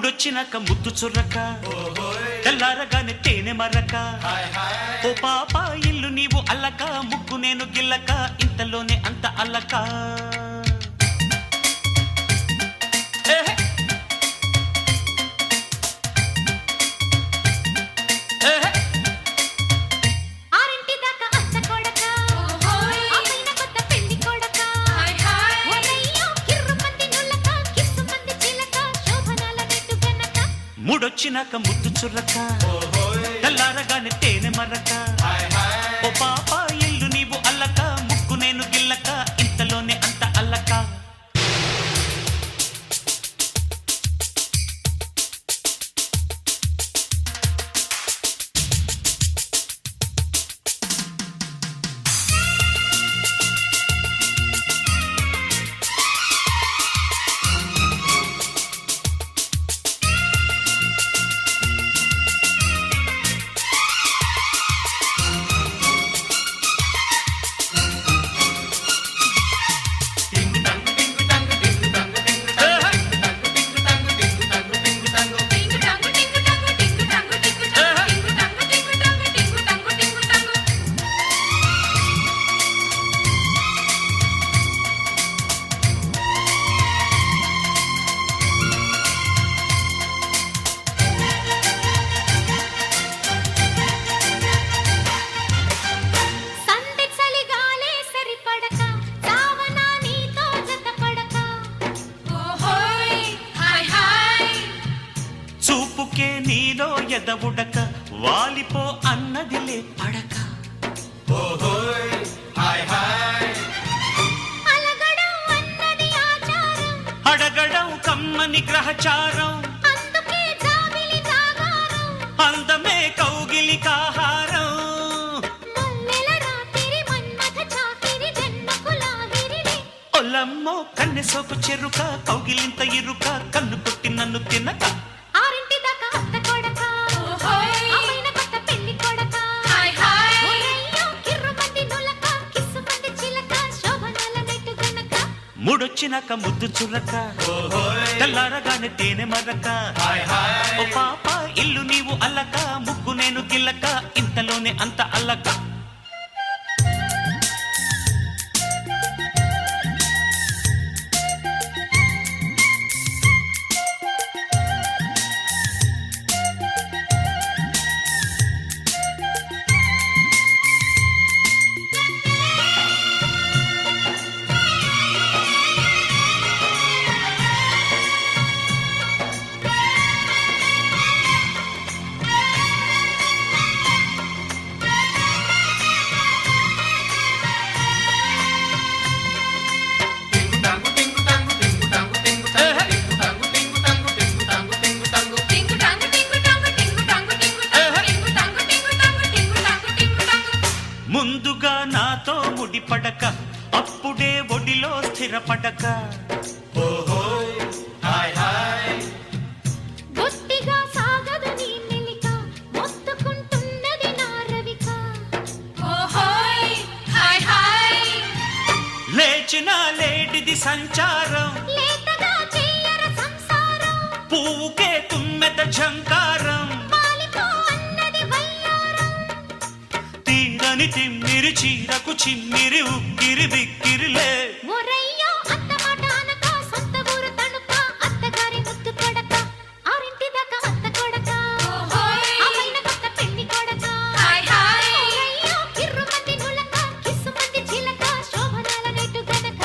ముడొచ్చినాక ముద్దు చుర్రక తెల్లారగానే తేనె మరక ఓ పాప ఇల్లు నీవు అల్లక ముగ్గు నేను గిల్లక ఇంతలోనే అంత అల్లక ముడొచ్చినాక ముద్దు చుర్రక తెల్లారగానే తేనె మరక ఓ పాప ఇల్లు నీవు అల్లక ముగ్గు నేను గిల్లక ఇంతలోనే అంత అల్లక చూపుకే నీలో ఎదవుడక వాలిపో అన్నదిలే పడక అడగడం కమ్మని గ్రహచారం అందమే కౌగిలి కాహారం ఒల్లమ్మో కన్నె సోపు చెరుక కౌగిలింత ఇరుక కన్ను కొట్టి నన్ను తినక ముడొచ్చినాక ముద్దు చుర్రక తెల్లారగానే తేనె మరక ఓ పాప ఇల్లు నీవు అల్లక ముగ్గు నేను గిల్లక ఇంతలోనే అంత అల్లక ముందుగా నాతో ముడిపడక అప్పుడే ఒడిలో స్థిరపడక గట్టిగా సాగదు నీ మెలిక మొత్తుకుంటున్నది నా రవిక లేచిన లేడిది సంచారం లేతగా చెయ్యర సంసారం పువ్వుకే తుమ్మెద ఝంకారం తీరని తిమ్మిరి చీరకు చిమ్మిరి ఉక్కిరి బిక్కిరిలే ఒరయ్యో అత్త మాట అనక సొంత ఊరు తణుక అత్తగారి ముద్దు కొడక ఆరింటి దాకా అత్త కొడక అమ్మైన కొత్త పెళ్లి కొడక ఒరయ్యో కిర్రుమంది నులక కిస్సుమంది చిలక శోభనాల నెట్టు గనక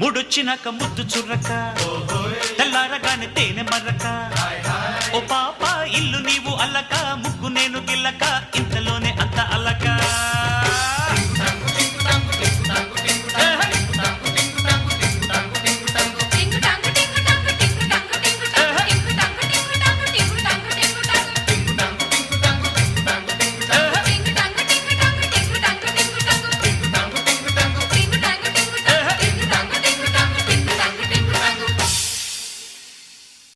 ముడొచ్చినాక ముద్దు చుర్రక తెల్లారగానే తేనె మరక ఓ పాప ఇల్లు నీవు అల్లక ముగ్గు నేను గిల్లక